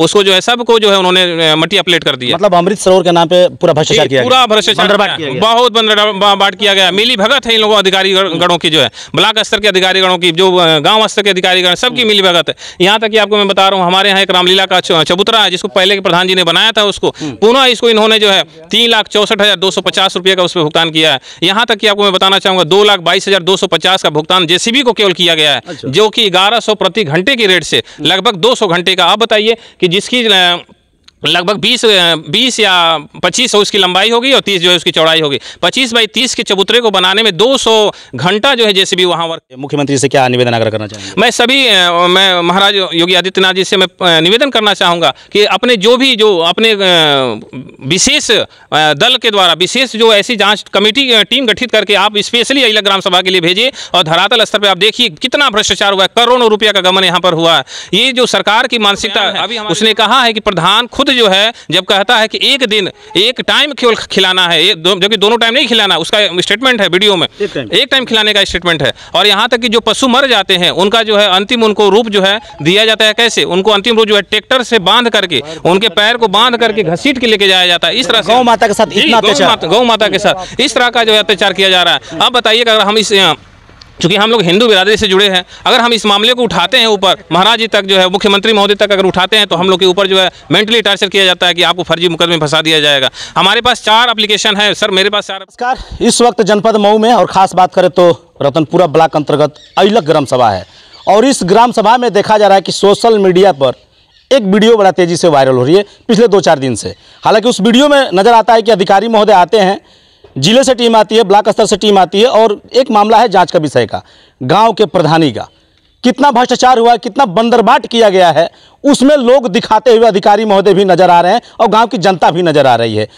उसको जो है सबको जो है उन्होंने मट्टी अपलेट कर दिया। मतलब अमृत सरोवर के नाम पे पूरा भ्रष्टाचार किया, पूरा भ्रष्टाचार बहुत बंदरबाट किया गया। मिली भगत है इन लोगों अधिकारी गणों की, जो है ब्लॉक स्तर के अधिकारी गणों की, जो गांव स्तर के अधिकारी गण, सबकी मिली भगत है। यहाँ तक कि आपको मैं बता रहा हूँ, हमारे यहाँ एक रामलीला का चबूतरा है जिसको पहले के प्रधान जी ने बनाया था, उसको पुनः इसको इन्होंने जो है 3,64,250 रुपये का उस पर भुगतान किया है। यहाँ तक कि आपको मैं बताना चाहूँगा 2,22,250 का भुगतान जेसीबी को केवल किया गया है, जो कि 1100 प्रति घंटे की रेट से लगभग 200 घंटे का। आप बताइए कि जिसकी लगभग 20 या 25 उसकी लंबाई होगी और 30 जो है उसकी चौड़ाई होगी। 25 बाई 30 के चबूतरे को बनाने में 200 घंटा जो है जेसीबी वहाँ वर्क। मुख्यमंत्री से क्या निवेदन आग्रह करना चाहेंगे? मैं महाराज योगी आदित्यनाथ जी से मैं निवेदन करना चाहूँगा कि अपने जो अपने विशेष दल के द्वारा विशेष जो ऐसी जाँच कमेटी टीम गठित करके आप स्पेशली अहिला ग्राम सभा के लिए भेजिए और धरातल स्तर पर आप देखिए कितना भ्रष्टाचार हुआ है, करोड़ों रुपये का गमन यहाँ पर हुआ है। ये जो सरकार की मानसिकता है, अभी उसने कहा है कि प्रधान खुद जो है जब कहता है कि एक दिन एक टाइम केवल खिलाना है, जबकि दोनों टाइम नहीं खिलाना, उसका स्टेटमेंट है वीडियो में, एक टाइम खिलाने का स्टेटमेंट है। और यहाँ तक कि जो पशु मर जाते हैं उनका जो है अंतिम उनको रूप जो है दिया जाता है। कैसे? उनको अंतिम रूप जो है ट्रैक्टर से बांध करके, उनके पैर को बांध करके घसीट के लेके जाया जाता है। इस तरह गौ माता के साथ इतना अत्याचार, गौ माता के साथ इस तरह का जो है अत्याचार किया जा रहा है। अब बताइए अगर हम इस चूँकि हम लोग हिंदू बिरादरी से जुड़े हैं, अगर हम इस मामले को उठाते हैं ऊपर महाराज जी तक, जो है मुख्यमंत्री महोदय तक अगर उठाते हैं, तो हम लोग के ऊपर जो है मेंटली टॉर्चर किया जाता है कि आपको फर्जी मुकदमे में फंसा दिया जाएगा। हमारे पास 4 एप्लीकेशन है सर, मेरे पास 4। नमस्कार, इस वक्त जनपद मऊ में और ख़ास बात करें तो रतनपुरा ब्लॉक अंतर्गत अहिलक ग्राम सभा है। और इस ग्राम सभा में देखा जा रहा है कि सोशल मीडिया पर एक वीडियो बड़ा तेज़ी से वायरल हो रही है पिछले 2-4 दिन से। हालाँकि उस वीडियो में नज़र आता है कि अधिकारी महोदय आते हैं, जिले से टीम आती है, ब्लॉक स्तर से टीम आती है, और एक मामला है जांच का विषय का, गांव के प्रधानी का कितना भ्रष्टाचार हुआ है, कितना बंदरबाट किया गया है, उसमें लोग दिखाते हुए अधिकारी महोदय भी नज़र आ रहे हैं और गांव की जनता भी नज़र आ रही है।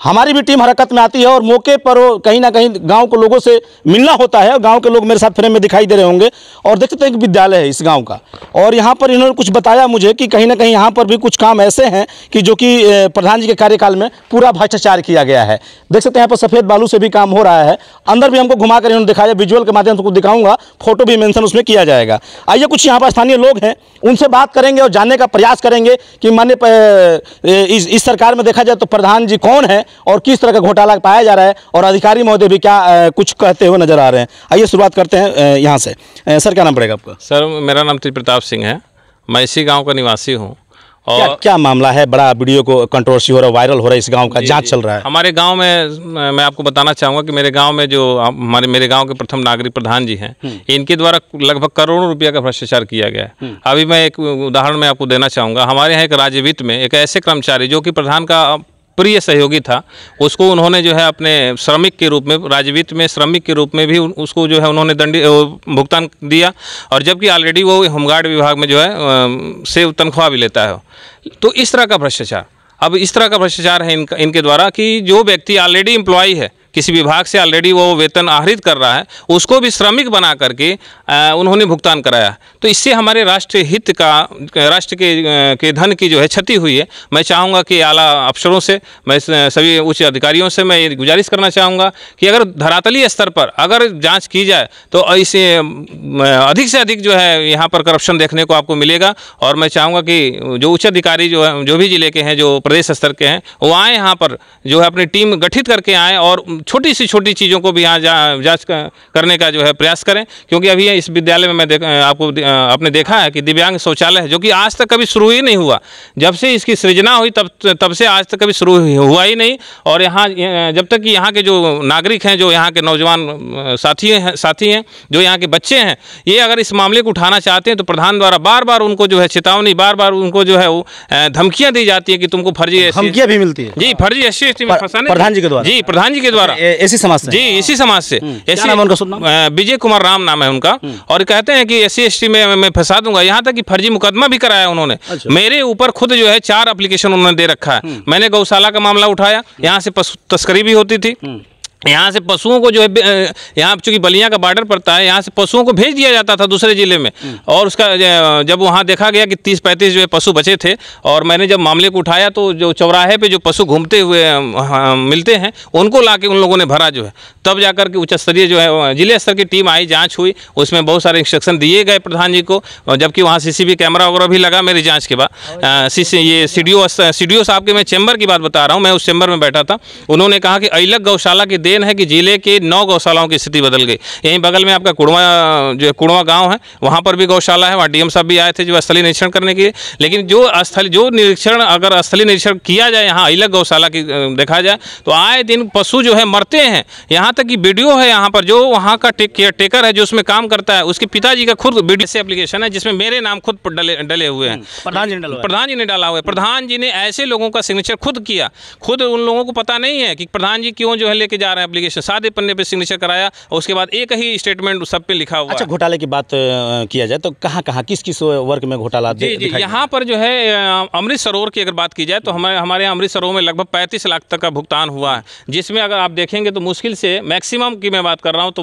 हमारी भी टीम हरकत में आती है और मौके पर वो कहीं ना कहीं गांव के लोगों से मिलना होता है। गांव के लोग मेरे साथ फ्रेम में दिखाई दे रहे होंगे और देखते हैं कि विद्यालय है इस गांव का, और यहाँ पर इन्होंने कुछ बताया मुझे कि कहीं ना कहीं यहाँ पर भी कुछ काम ऐसे हैं कि जो कि प्रधान जी के कार्यकाल में पूरा भ्रष्टाचार किया गया है। देख सकते हैं यहाँ पर सफ़ेद बालू से भी काम हो रहा है। अंदर भी हमको घुमा कर इन्होंने दिखाया, विजुअल के माध्यम से कुछ दिखाऊंगा, फोटो भी मेंशन उसमें किया जाएगा। आइए कुछ यहाँ पर स्थानीय लोग हैं, उनसे बात करेंगे और जानने का प्रयास करेंगे कि माननीय इस सरकार में देखा जाए तो प्रधान जी कौन है और किस तरह का घोटाला पाया जा रहा है, और अधिकारी महोदय भी क्या कुछ कहते हुए नजर आ रहे हैं। आइए शुरुआत करते हैं यहाँ से। सर क्या नाम पड़ेगा आपका? सर मेरा नाम तेज प्रताप सिंह है, मैं इसी गांव का निवासी हूँ। और क्या मामला है? बड़ा वीडियो को कंट्रोवर्सी हो रहा है, वायरल हो रहा है, इस गांव का जांच चल रहा है। हमारे गांव में मैं आपको बताना चाहूँगा कि मेरे गांव में जो मेरे गांव के प्रथम नागरिक प्रधान जी हैं, इनके द्वारा लगभग करोड़ों रुपये का भ्रष्टाचार किया गया है। अभी मैं एक उदाहरण मैं आपको देना चाहूँगा। हमारे यहाँ एक राज्य वित्त में एक ऐसे कर्मचारी जो कि प्रधान का प्रिय सहयोगी था, उसको उन्होंने जो है अपने श्रमिक के रूप में, राज्य वित्त में श्रमिक के रूप में भी उसको जो है उन्होंने भुगतान दिया, और जबकि ऑलरेडी वो होमगार्ड विभाग में जो है से तनख्वाह भी लेता है। तो इस तरह का भ्रष्टाचार, अब इस तरह का भ्रष्टाचार है इनके द्वारा कि जो व्यक्ति ऑलरेडी एम्प्लॉय है, किसी विभाग से ऑलरेडी वो वेतन आहरित कर रहा है, उसको भी श्रमिक बना करके उन्होंने भुगतान कराया। तो इससे हमारे राष्ट्रीय हित का, राष्ट्र के धन की जो है क्षति हुई है। मैं चाहूँगा कि आला अफसरों से, मैं सभी उच्च अधिकारियों से मैं ये गुजारिश करना चाहूँगा कि अगर धरातलीय स्तर पर अगर जांच की जाए तो इसे अधिक से अधिक जो है यहाँ पर करप्शन देखने को आपको मिलेगा। और मैं चाहूँगा कि जो उच्च अधिकारी जो है, जो भी जिले के हैं, जो प्रदेश स्तर के हैं, वो आएँ यहाँ पर, जो है अपनी टीम गठित करके आएँ और छोटी सी छोटी चीज़ों को भी यहाँ जांच करने का जो है प्रयास करें। क्योंकि अभी इस विद्यालय में आपने देखा है कि दिव्यांग शौचालय है, जो कि आज तक कभी शुरू ही नहीं हुआ। जब से इसकी सृजना हुई तब से आज तक कभी शुरू हुआ ही नहीं। और यहाँ जब तक कि यहाँ के जो नागरिक हैं, जो यहाँ के नौजवान साथी हैं, जो यहाँ के बच्चे हैं, ये अगर इस मामले को उठाना चाहते हैं तो प्रधान द्वारा बार बार उनको जो है चेतावनी, बार बार उनको जो है धमकियाँ दी जाती है कि तुमको फर्जी, धमकियाँ भी मिलती है जी, फर्जी SC में फंसाने, प्रधान जी के द्वारा। जी, प्रधान जी के द्वारा, इसी समाज से। जी, इसी समाज से। क्या नाम है उनका? विजय कुमार राम नाम है उनका। और कहते हैं कि SC ST में मैं फंसा दूंगा। यहाँ तक कि फर्जी मुकदमा भी कराया उन्होंने। मेरे ऊपर खुद जो है 4 एप्लीकेशन उन्होंने दे रखा है। मैंने गौशाला का मामला उठाया, यहाँ से पशु तस्करी भी होती थी, यहाँ से पशुओं को जो है, यहाँ चूँकि बलिया का बॉर्डर पड़ता है, यहाँ से पशुओं को भेज दिया जाता था दूसरे ज़िले में। और उसका जब वहाँ देखा गया कि 30-35 जो है पशु बचे थे, और मैंने जब मामले को उठाया तो जो चौराहे पे जो पशु घूमते हुए मिलते हैं उनको ला के उन लोगों ने भरा जो है। तब जाकर के उच्च स्तरीय जो है जिले स्तर की टीम आई, जाँच हुई, उसमें बहुत सारे इंस्ट्रक्शन दिए गए प्रधान जी को, जबकि वहाँ CCTV कैमरा वगैरह भी लगा मेरी जाँच के बाद। ये CDO साहब के मैं चैम्बर की बात बता रहा हूँ, मैं उस चैम्बर में बैठा था। उन्होंने कहा कि अइलक गौशाला की है कि जिले के 9 गौशालाओं की स्थिति बदल गई। यहीं बगल में आपका कुड़वा गांव है, वहां पर भी गौशाला है, वहां DM साहब भी आए थे जो स्थलीय निरीक्षण करने के लिए। लेकिन जो निरीक्षण अगर स्थलीय निरीक्षण किया जाए यहाँ अइलक गौशाला की देखा जाए तो आए दिन पशु जो है मरते हैं। यहाँ तक कि वीडियो है यहाँ पर, जो वहाँ का टेकर है जो उसमें काम करता है, उसके पिताजी का खुद वीडियो से एप्लीकेशन है जिसमें मेरे नाम खुद डले हुए हैं। प्रधान जी ने डाला हुआ है। प्रधान जी ने ऐसे लोगों का सिग्नेचर खुद किया। खुद उन लोगों को पता नहीं है कि प्रधान जी क्यों जो है लेके जा रहे हैं एप्लीकेशन, सादे पन्ने पे सिग्नेचर कराया और उसके बाद एक ही स्टेटमेंट सब पे लिखा हुआ। अच्छा, घोटाले की बात किया जाए तो कहाँ किस वर्ग में घोटाला? जी, यहाँ पर जो है अमृत सरोवर की अगर बात की जाए तो हमारे यहाँ अमृत सरोवर में लगभग 35 लाख तक का भुगतान हुआ है, जिसमें अगर आप देखेंगे तो मुश्किल से मैक्सिमम की मैं बात कर रहा हूँ तो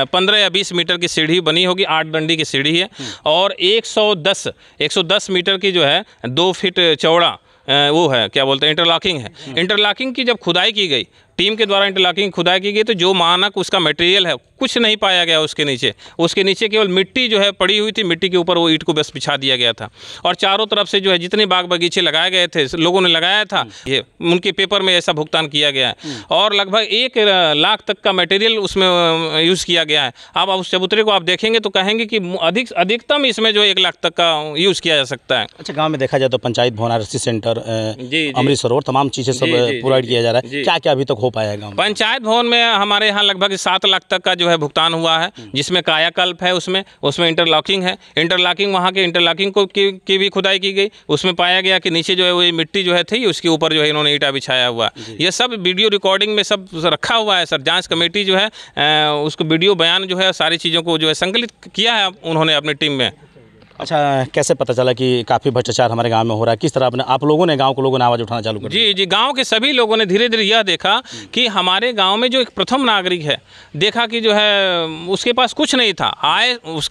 15 या 20 मीटर की सीढ़ी बनी होगी, 8 डंडी की सीढ़ी है, और 110 मीटर की जो है 2 फीट चौड़ा वो है, क्या बोलते हैं, इंटरलॉकिंग है। इंटरलॉकिंग की जब खुदाई की गई, टीम के द्वारा इंटरलॉकिंग खुदाई की गई, तो जो मानक उसका मटेरियल है कुछ नहीं पाया गया उसके नीचे केवल मिट्टी जो है पड़ी हुई थी, मिट्टी के ऊपर वो ईंट को बस बिछा दिया गया था। और चारों तरफ से जो है जितने बाग बगीचे लगाए गए थे, लोगों ने लगाया था, ये उनके पेपर में ऐसा भुगतान किया गया है। और लगभग 1 लाख तक का मटेरियल उसमें यूज़ किया गया है। अब उस चबूतरे को आप देखेंगे तो कहेंगे कि अधिकतम इसमें जो 1 लाख तक का यूज़ किया जा सकता है। अच्छा, गाँव में देखा जाए तो पंचायत भवन, RC सेंटर, अमृत सरोवर, तमाम चीज़ें सब प्रोवाइड किया जा रहा है। क्या क्या अभी तक हो पाया है? पंचायत भवन में हमारे यहाँ लगभग 7 लाख तक का जो है भुगतान हुआ है, जिसमें कायाकल्प है, उसमें इंटरलॉकिंग है। इंटरलॉकिंग वहाँ के इंटरलॉकिंग को की भी खुदाई की गई, उसमें पाया गया कि नीचे जो है वो मिट्टी जो है थी, उसके ऊपर जो है इन्होंने ईंटा बिछाया हुआ। ये सब वीडियो रिकॉर्डिंग में सब रखा हुआ है सर। जाँच कमेटी जो है उसको वीडियो बयान जो है सारी चीज़ों को जो है संकलित किया है उन्होंने अपनी टीम में। अच्छा, कैसे पता चला कि काफ़ी भ्रष्टाचार हमारे गांव में हो रहा है? किस तरह आप लोगों ने, गांव के लोगों ने आवाज़ उठाना चालू कर दिया? जी, गांव के सभी लोगों ने धीरे धीरे यह देखा कि हमारे गांव में जो एक प्रथम नागरिक है, देखा कि जो है उसके पास कुछ नहीं था।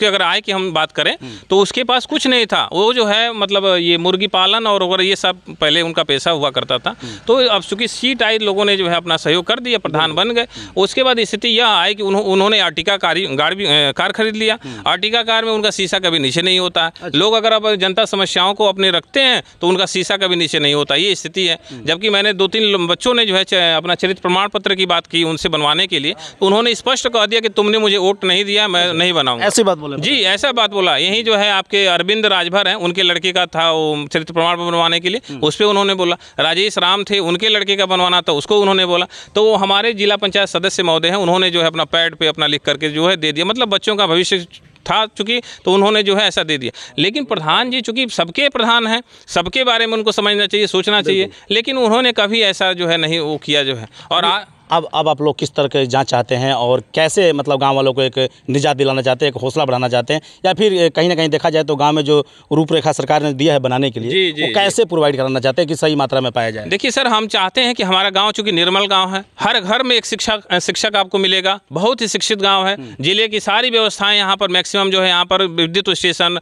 अगर आय की हम बात करें तो उसके पास कुछ नहीं था। वो जो है मतलब ये मुर्गी पालन और वगैरह ये सब पहले उनका पैसा हुआ करता था। तो अब चूँकि सीट आई, लोगों ने जो है अपना सहयोग कर दिया, प्रधान बन गए। उसके बाद स्थिति यह आई कि उन्होंने आर्टिका कार खरीद लिया। आर्टिका कार में उनका शीशा कभी नीचे नहीं होता है। लोग अगर अब जनता समस्याओं को अपने रखते हैं तो उनका शीशा कभी नीचे नहीं होता, ये स्थिति है। जबकि मैंने 2-3 बच्चों ने जो है अपना चरित्र प्रमाण पत्र की बात की उनसे बनवाने के लिए, तो उन्होंने स्पष्ट कह दिया कि तुमने मुझे वोट नहीं दिया, मैं नहीं बनाऊंगा। ऐसी बात बोला? जी, ऐसा बात बोला। यही जो है आपके अरविंद राजभर हैं, उनके लड़के का था वो चरित्र प्रमाण पत्र बनवाने के लिए, उस पर उन्होंने बोला। राजेश राम थे, उनके लड़के का बनवाना था, उसको उन्होंने बोला। तो हमारे जिला पंचायत सदस्य महोदय हैं, उन्होंने जो है अपना पैड पे अपना लिख करके जो है दे दिया। मतलब बच्चों का भविष्य था चूँकि, तो उन्होंने जो है ऐसा दे दिया। लेकिन प्रधान जी चूँकि सबके प्रधान हैं, सबके बारे में उनको समझना चाहिए, सोचना चाहिए, लेकिन उन्होंने कभी ऐसा जो है नहीं वो किया जो है। और अब आप लोग किस तरह के जांच चाहते हैं और कैसे मतलब गांव वालों को एक निजात दिलाना चाहते हैं, एक हौसला बढ़ाना चाहते हैं, या फिर कहीं ना कहीं देखा जाए तो गांव में जो रूपरेखा सरकार ने दिया है बनाने के लिए, वो कैसे प्रोवाइड कराना चाहते हैं कि सही मात्रा में पाया जाए? देखिए सर, हम चाहते हैं कि हमारा गाँव चूँकि निर्मल गाँव है, हर घर में एक शिक्षक आपको मिलेगा, बहुत ही शिक्षित गाँव है। जिले की सारी व्यवस्थाएँ यहाँ पर मैक्सिमम जो है, यहाँ पर विद्युत स्टेशन,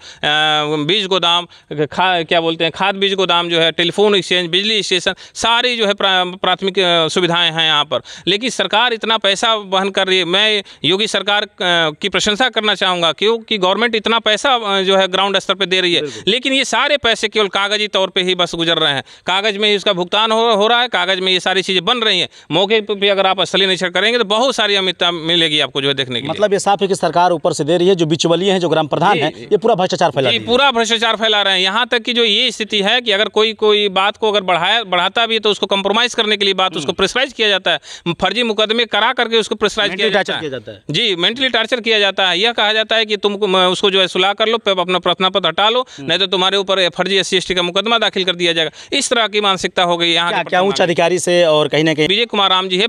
बीज गोदाम, क्या बोलते हैं, खाद बीज गोदाम जो है, टेलीफोन एक्सचेंज, बिजली स्टेशन, सारी जो है प्राथमिक सुविधाएँ हैं यहाँ पर। लेकिन सरकार इतना पैसा वहन कर रही है। मैं योगी सरकार की प्रशंसा करना चाहूँगा क्योंकि गवर्नमेंट इतना पैसा जो है ग्राउंड स्तर पे दे रही है, लेकिन ये सारे पैसे केवल कागजी तौर पे ही बस गुजर रहे हैं। कागज़ में इसका भुगतान हो रहा है, कागज़ में ये सारी चीज़ें बन रही हैं। मौके पे अगर आप स्थलीय निरीक्षण करेंगे तो बहुत सारी अमितता मिलेगी आपको जो है देखने की। मतलब ये साफ है कि सरकार ऊपर से दे रही है, जो बिचवलिए हैं, जो ग्राम प्रधान है, ये पूरा भ्रष्टाचार फैला रहे हैं। पूरा भ्रष्टाचार फैला रहे हैं। यहाँ तक कि जो ये स्थिति है कि अगर कोई बात को अगर बढ़ाता भी है तो उसको कंप्रोमाइज़ करने के लिए बात उसको प्रेशराइज किया जाता है, फर्जी मुकदमे करा करके उसको प्रेशराइज किया जाता है। जी, मेंटली टार्चर किया जाता है। यह कहा जाता है कि तुम उसको जो है सुलह कर लो, अपना प्रार्थना पत्र हटा लो, नहीं तो तुम्हारे ऊपर फर्जी SC/ST का मुकदमा दाखिल कर दिया जाएगा। इस तरह की मानसिकता हो गई यहाँ। क्या उच्च अधिकारी से और कहीं ना कहीं विजय कुमार राम जी है,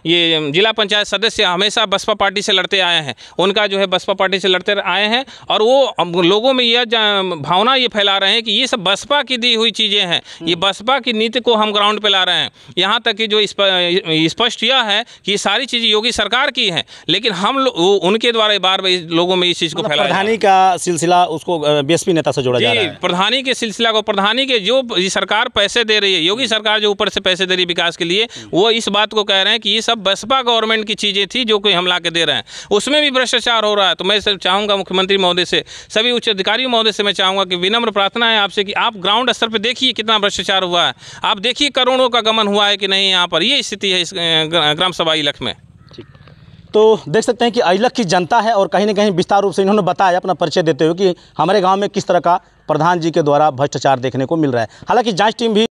ये जिला पंचायत सदस्य, हमेशा बसपा पार्टी से लड़ते आए हैं। उनका जो है बसपा पार्टी से लड़ते आए हैं और वो लोगों में यह भावना ये फैला रहे हैं कि ये सब बसपा की दी हुई चीज़ें हैं, ये बसपा की नीति को हम ग्राउंड पे ला रहे हैं। यहाँ तक कि जो स्पष्ट यह है कि ये सारी चीज़ें योगी सरकार की हैं, लेकिन हम उनके द्वारा बार बार लोगों में इस चीज़ को फैलाया। प्रधानी का सिलसिला उसको बीएसपी नेता से जोड़ा जा रहा है। प्रधानी के सिलसिला को, प्रधानी के जो सरकार पैसे दे रही है, योगी सरकार जो ऊपर से पैसे दे रही है विकास के लिए, वो इस बात को कह रहे हैं कि ये सब बसपा गवर्नमेंट की चीज़ें थी जो कोई हम ला के दे रहे हैं, उसमें भी भ्रष्टाचार हो रहा है। तो मैं चाहूँगा मुख्यमंत्री महोदय से, सभी उच्च अधिकारियों महोदय से मैं चाहूँगा कि विनम्र प्रार्थना है आपसे कि आप ग्राउंड स्तर पर देखिए कितना भ्रष्टाचार हुआ है, आप देखिए करोड़ों का गमन हुआ है कि नहीं यहाँ पर। ये स्थिति है इस ग्राम सभा इलख में। तो देख सकते हैं कि अइलख की जनता है और कहीं ना कहीं विस्तार रूप से इन्होंने बताया अपना परिचय देते हुए कि हमारे गांव में किस तरह का प्रधान जी के द्वारा भ्रष्टाचार देखने को मिल रहा है। हालांकि जांच टीम भी